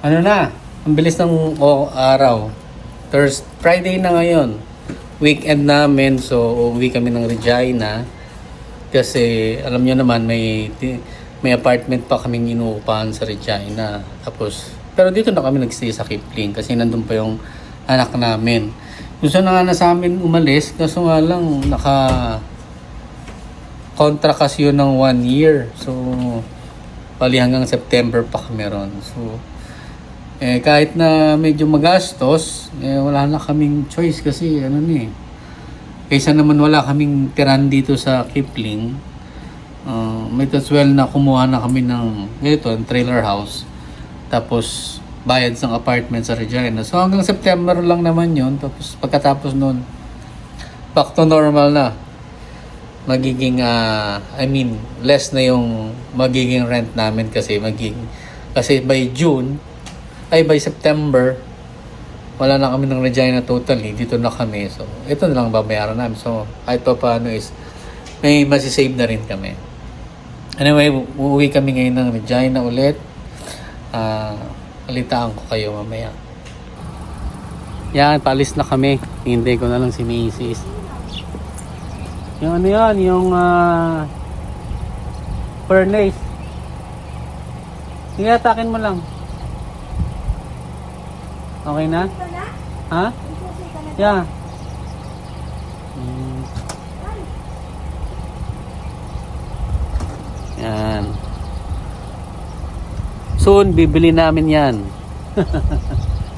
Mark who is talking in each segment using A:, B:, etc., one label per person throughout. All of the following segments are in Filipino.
A: Ano na, ang bilis ng araw. Friday na ngayon. Weekend namin, so uwi kami ng Regina. Kasi alam nyo naman, may apartment pa kaming inuupahan sa Regina. Tapos, pero dito na kami nagstay sa Kipling kasi nandun pa yung anak namin. Gusto na nga na sa amin umalis, kaso nga lang contract kasi yun ng 1 year. So, pali hanggang September pa kami ron. So, kahit na medyo magastos, wala na kaming choice kasi kaysa naman wala kaming tiran dito sa Kipling, might as well na kumuha na kami ng trailer house. Tapos, bayad sa apartment sa Regina. So, hanggang September lang naman yun. Tapos, pagkatapos nun, back to normal na. Magiging, less na yung magiging rent namin kasi by September, wala na kami ng Regina totally. Dito na kami. So, ito na lang babayaran namin. So, kahit pa paano is, may masisave na rin kami. Anyway, uuwi kami ngayon ng Regina ulit. Palitaan ko kayo mamaya. Yan, paalis na kami. Hintay ko na lang si Macy's. Yung yung furnace. Sige, atakin mo lang. Okay na? Ha? Yeah. Yan. Soon, bibili namin yan.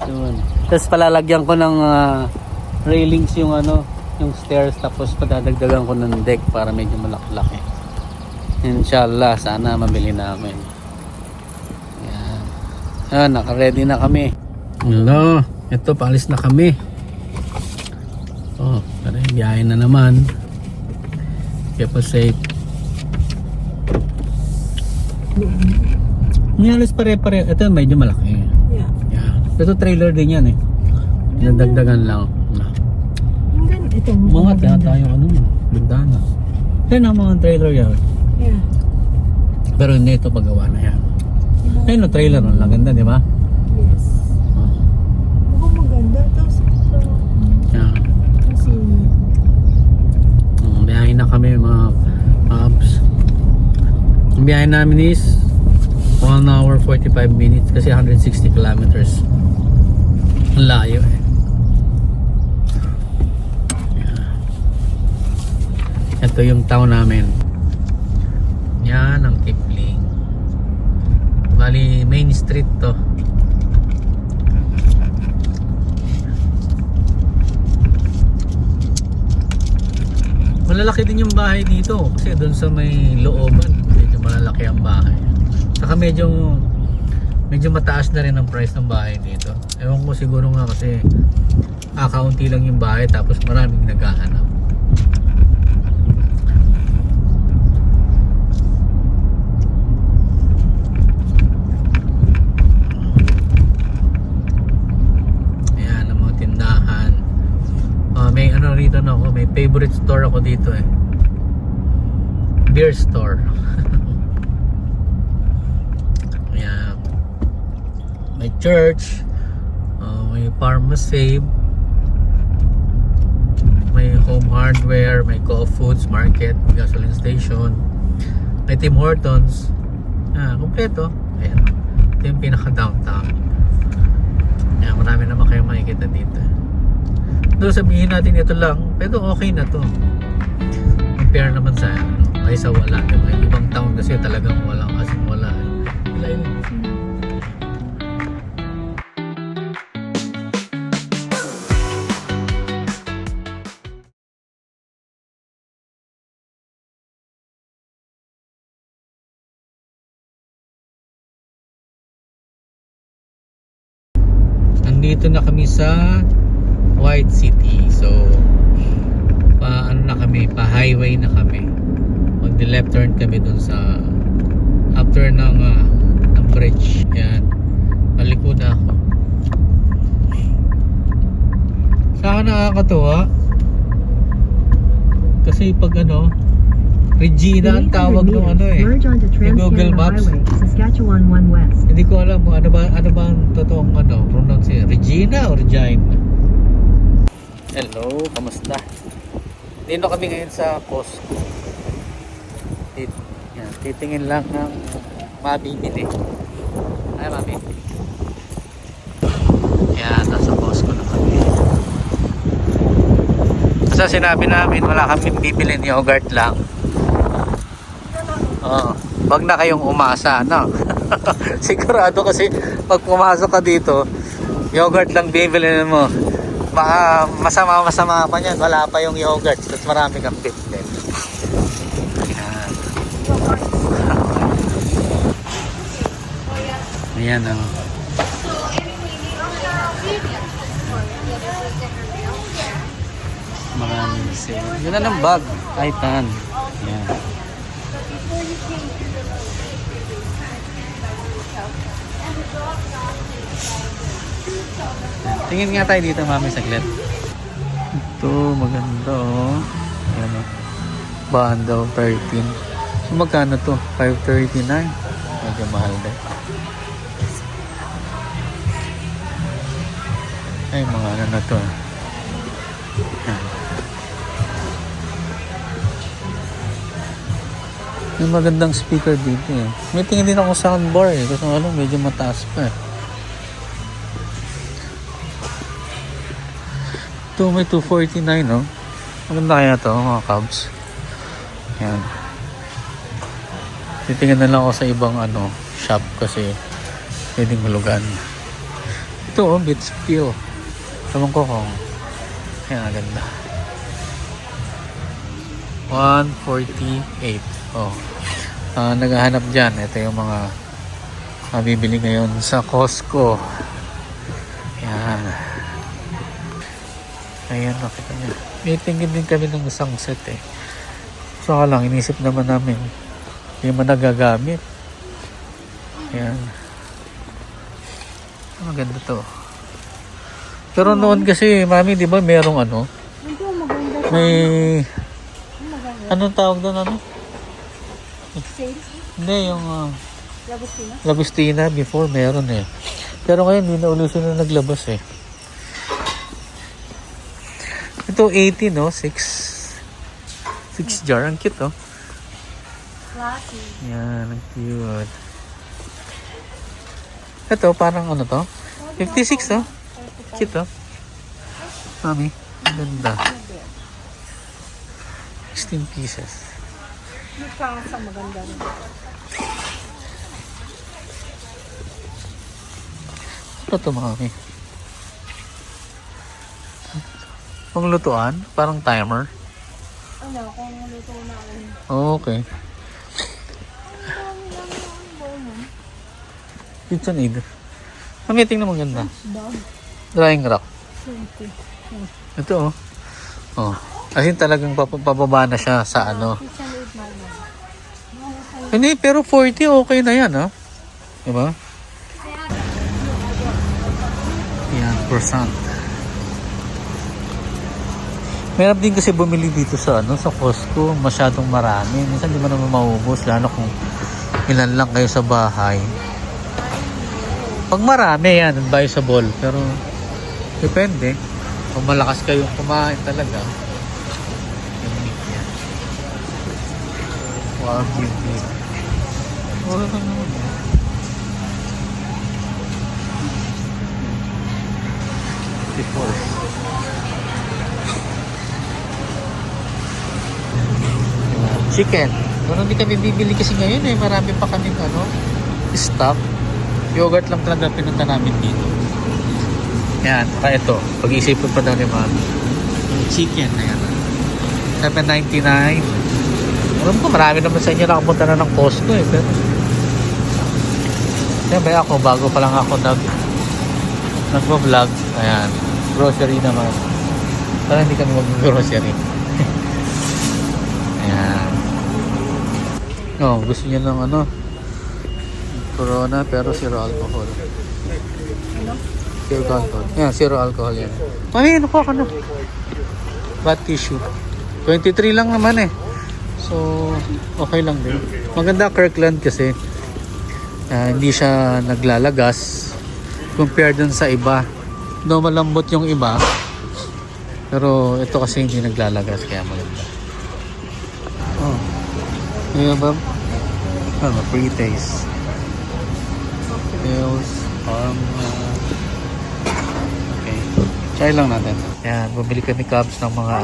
A: Soon. Tapos palalagyan ko ng railings yung stairs, tapos padadagdagan ko ng deck para medyo malaki-laki. Inshallah, sana mabili namin. Yan. Yan, naka-ready na kami. Hello, ito paalis na kami. Pero biyahe na naman. Kaya pa safe. Niyalis pare-pare. Ito medyo malaki. Yeah. Ito trailer din yan Nadagdagan lang.
B: Ito
A: mga tayo bintana. Yan ang mga trailer yan.
B: Yeah.
A: Pero hindi ito paggawa na yan. Ayun trailer lang ganda, di ba?
B: Yes. Maganda. Tapos
A: Yeah.
B: kasi
A: biyahe na kami mga paps. Ang biyahe namin is 1 hour 45 minutes kasi 160 kilometers. Ang layo Ito yung town namin. Yan ang Kipling. Bali main street to. Malalaki din yung bahay dito kasi doon sa may looban medyo malalaki ang bahay. Saka medyo mataas na rin ang price ng bahay dito. Ewan ko, siguro nga kasi kaunti lang yung bahay tapos maraming naghahanap. Ayan ang mga tindahan. May rito na ako, may favorite store ako dito beer store. Ayan. May church, may pharmacy, may home hardware, may co-foods market, may gasoline station, may Tim Hortons. Kompleto. Ayan. Ito yung pinaka downtown. Ayan, marami naman kayong makikita dito. So sabihin natin ito lang, pero okay na to. Compare naman sa kaysa wala. Diba? Yung ibang town kasi talagang wala. Nandito na kami sa White City. So pa-highway na kami. Mag-left turn kami dun sa after ng bridge. Yan. Palikod na ako. Saka nakakatuwa kasi pag Regina ang tawag ng ano eh.
B: Merge onto
A: Yung Google
B: Trans-Canada
A: Maps.
B: Highway, Saskatchewan 1 West.
A: Hindi ko alam ano ba ang totoong pronunciation. Regina or Regina? Hello, kamusta? Dito kami ngayon sa Costco. Yan, titingin lang ng mabibili. Ay, mami. Yan, nasa Costco na kami. Kasi sinabi namin wala kaming bibili ng yogurt lang. Oo. Wag na kayong umasa, no? Sigurado kasi pag pumasok ka dito, yogurt lang bibili mo. Baka masama pa niyan. Wala pa yung yogurt. Tapos marami kang bibili. Ayan. Ayan, oh. Maraming sale. Yun na ng bag. Titan. Ayan. Tingin nga tayo dito, mami, saglit. Ito, maganda, oh. Ayan, oh. Banda, 13. So, magkano to? 539. Medyo mahal din. Ay, mga ano na to. Ayan. May magandang speaker dito, eh. May tingin din ako soundbar, eh. Kasi medyo mataas pa, eh. Ito may 249, no? Maganda kaya to, mga Cubs. Ayan. Titingnan na lang ako sa ibang shop kasi pwedeng hulugan. Ito, Beats Peel. Ewan ko kung ayan, ganda. 148. Oh. Naghahanap dyan. Ito yung mga mabibili ngayon sa Costco. Ayan. Ayan, nakita niya. May tingin din kami ng isang set, eh. Saka lang, inisip naman namin hindi man nagagamit. Ayan. Maganda to. Pero noon kasi, mami, di ba merong may anong tawag doon,
B: Sales?
A: Hindi, yung
B: Labustina?
A: Labustina before meron, eh. Pero ngayon, hindi na ulit sila naglabas, eh. Ito 80, no? 6 jar. Ang cute, oh.
B: Classy.
A: Yan, ang cute. Ito, parang to? 56, oh. Cute, oh. Mami, ang ganda. 16 pieces.
B: Yung kasa maganda rin.
A: Ano to, mami? Panglutuan? Parang timer?
B: Kung luto na ako.
A: Okay. Kitchen aid. Mami, tingnan mo ganda.
B: Dog.
A: Drying rack.
B: 20.
A: Ito, oh. Oh. As in talagang pababa na siya sa
B: Kitchen aid naman.
A: Hindi, pero 40 okay na yan, ha? Diba? Yan, percent. Meron din kasi bumili dito sa sa Costco, masyadong marami. Minsan di mo naman maubos, lalo kung ilan lang kayo sa bahay. Pag marami yan, advisable. Pero depende. Kung malakas kayong kumain talaga. Yan. Wow, beauty. Wala ka naman. Before. Chicken. Pero hindi kami bibili kasi ngayon, eh. Marami pa kaming stock. Yogurt lang talaga pinunta namin dito. Yan. Saka ito. Pag-iisipin pa daw ni Mami. Yung chicken na yan. $7.99. Alam ko, marami naman sa inyo nakapunta na ng Costco, eh. Pero siyempre ako, bago pa lang ako nagpa-vlog. Ayan. Grocery naman. Pero hindi kami mag-grocery. Ayan. Oh, gusto niya ng Corona pero zero alcohol. Zero alcohol. Yan, zero alcohol yan. Mami, ano ka na? Bath tissue. 23 lang naman, eh. So, okay lang din. Maganda Kirkland kasi hindi siya naglalagas compare dun sa iba. No, malambot yung iba. Pero ito kasi hindi naglalagas kaya maganda. Oh. Yeah, Bob. Ano, pre-taste. Pills, okay. Try lang natin. Yan, bumili kami cups ng mga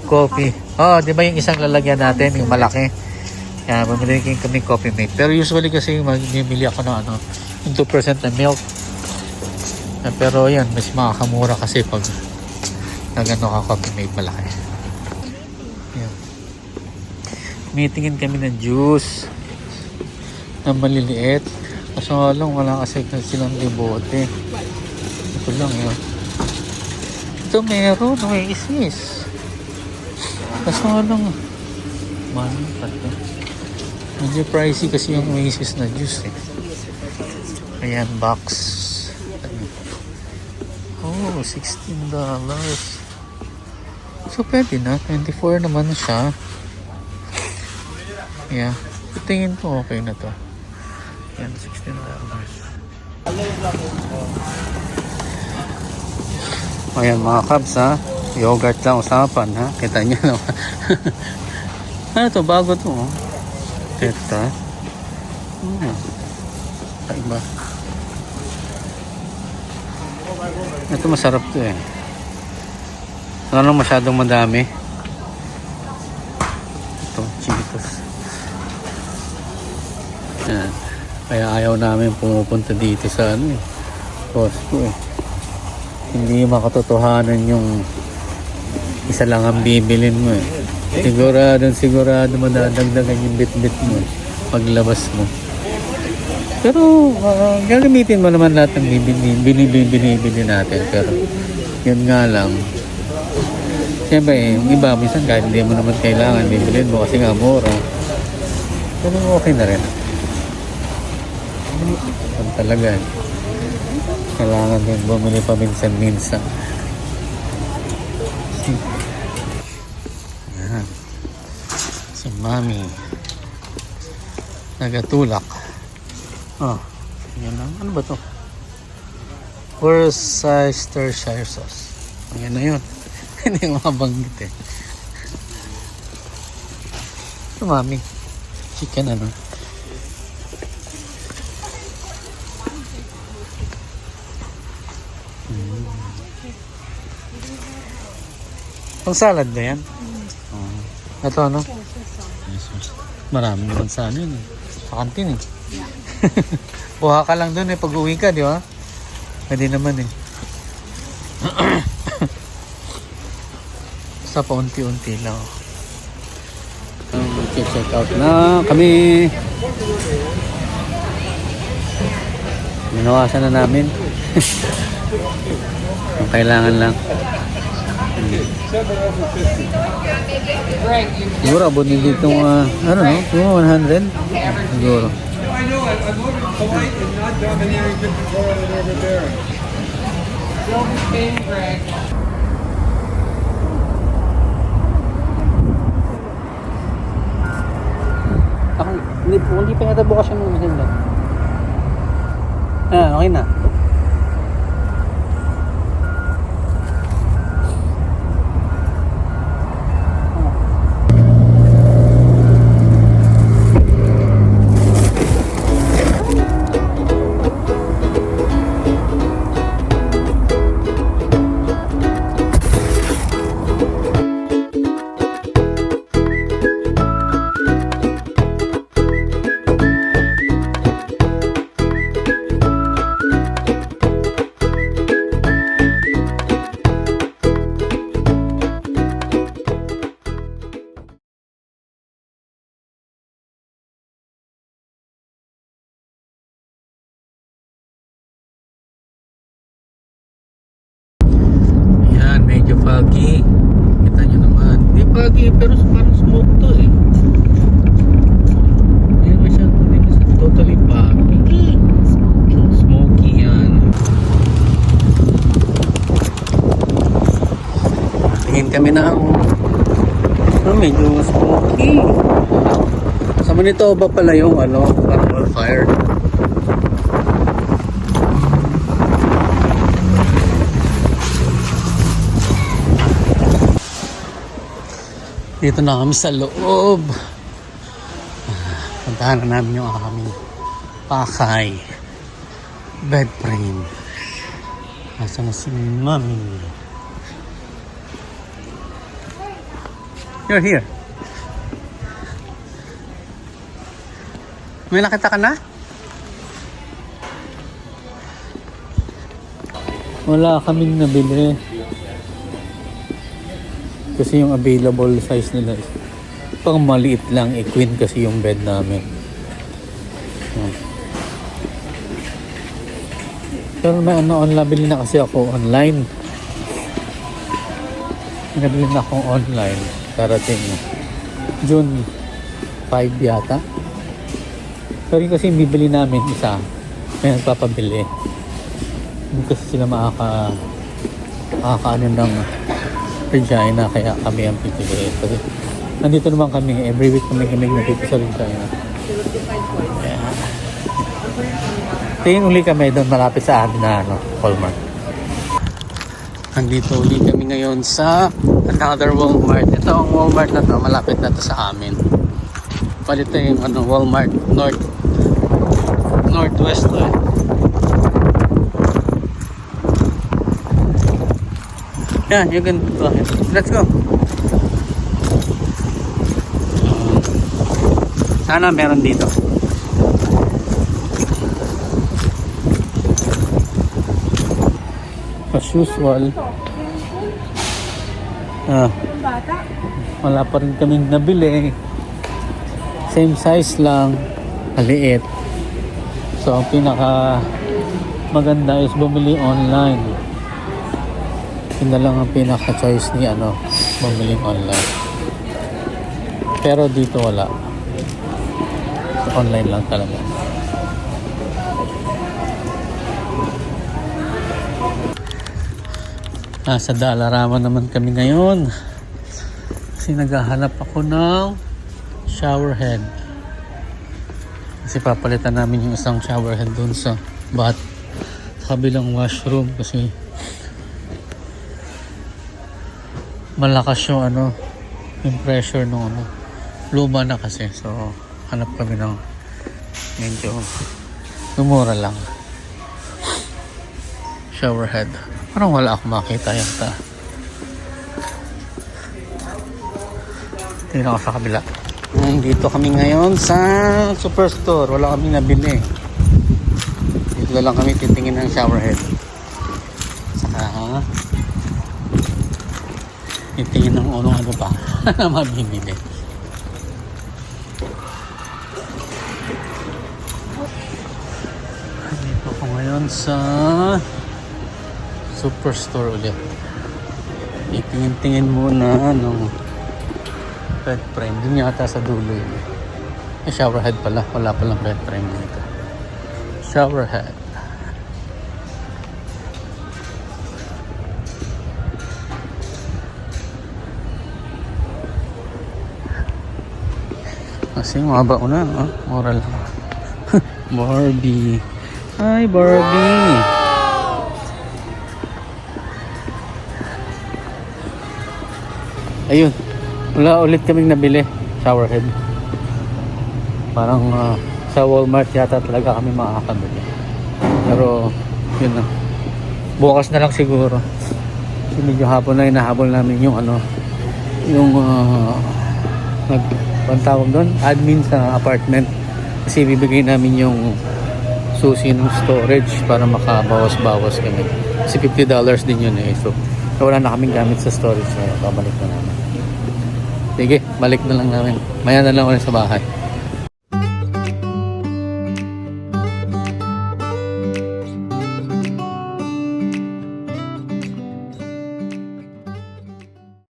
A: coffee. Oh, di ba yung isang lalagyan natin, yung malaki? Yan, bumili kami coffee mate. Pero usually kasi mamili ako ng yung 2% na milk. Pero yan, mas makakamura kasi pag nagano ka coffee mate malaki. Yan. Mitingin kami ng juice na maliliit. Kaso lang, wala kasi silang libote. Ito lang yun. Ito meron, may isis. Kaso lang, man, pato. Medyo pricey kasi yung Oasis na juice eh. Ayan, box. Oh, $16. So, pwede na. 24 naman siya. Yeah. Tingin ko okay na to. Yan, $16. Ayan mga kabs ha. Yogurt lang usapan ha. Kita niyo naman. Ano to? Bago to oh. Teta. Iba. Ito masarap to eh. Ano masyadong madami. Ito, Cheetos. Yan. Kaya ayaw namin pumupunta dito sa Costco eh. Hindi makatotohanan yung isa lang ang bibilin mo eh. Sigurado madadagdagan yung bit-bit mo paglabas mo. Pero gagamitin mo naman lahat ng binibili natin. Pero yun nga lang. Siyempre yung iba minsan kahit hindi mo naman kailangan bibilin mo kasi nga mura. Pero okay na rin. Kung talaga kailangan din bumili pa minsan-minsan. Yan. Si Mami nagatulak. Oh, yan lang. Ano ba to? Worcestershire sauce. Ayan na yun. Hindi makabanggit eh. Ito Mami, chicken Pang salad ba yan? Ito marami naman sa yun eh. Sa kantin eh. Kuha ka lang dun eh pag uwi ka, di ba? Pwede naman eh. Basta paunti-unti lang. Check out na kami. Ginawasan na namin. Ang kailangan lang. Siguro abot din dito 100 siguro.
C: I know. I'm over polite and not domineering control and overbearing.
A: Ako, hindi pa yata bukas yung maganda. Okay na. Medyo foggy. Kita nyo naman. Hindi foggy pero parang smoke to eh. Hindi masyado totally foggy. Smoky yan. Tingin kami ng medyo smoky. Sa Manitoba pala yung animal fire. Dito na kami sa loob. Puntahan na namin yung aming pakay. Bed frame. Nasa na si Mami? You're here. May nakita ka na? Wala kaming nabili. Kasi yung available size nila is pang maliit lang. Queen kasi yung bed namin. Pero may nabili na kasi ako online. Nabili na akong online. Karating June 5 yata. Pero yung kasi bibili namin isa, may nagpapabili. Hindi kasi sila makakaano ng Regina, kaya kami ang pipili. Kasi nandito naman kami, every week kami nandito sa Regina. Yeah. Tingin uli kami doon malapit sa amin na Walmart. Nandito uli kami ngayon sa another Walmart. Ito ang Walmart na to, malapit na to sa amin. Palit yung Walmart Northwest to eh. Yeah, you can go ahead. Let's go. Sana meron dito. As usual.
B: Yung bata.
A: Wala pa rin kaming nabili. Same size lang. Maliit. So, ang pinaka maganda is bumili online. Yun na lang ang pinaka-choice ni bumili online. Pero dito wala. So, online lang talaga. Nasa Dollarama naman kami ngayon. Kasi naghahanap ako ng shower head. Kasi papalitan namin yung isang shower head dun sa bath, sa kabilang washroom, kasi malakas yung yung pressure ng luma na kasi. So hanap kami ng medyo mura lang shower head. Parang wala akong makita yata. Tingnan ko sa kabila. Dito kami ngayon sa Superstore. Wala kami nabili. Dito lang kami titingin ng shower head. Saka titingin ng ano pa na mabibili. Dito ko ngayon sa Superstore ulit. Itingin-tingin muna bed frame. Dun yata sa dulo yun. Shower head pala. Wala palang bed frame dito. Shower head. Kasi mga bauna, mura lang. Barbie. Hi, Barbie. Ayun. Wala ulit kaming nabili. Shower head. Parang sa Walmart yata talaga kami makakabili. Pero, yun na. Bukas na lang siguro. Kasi medyo hapon na hinahabol namin yung ang tawag doon, admin sa apartment, kasi bibigay namin yung susi ng storage para makabawas-bawas kami, kasi $50 din yun eh. So wala na kaming gamit sa storage, so babalik na namin. Sige, balik na lang namin, maya na lang ulit sa bahay.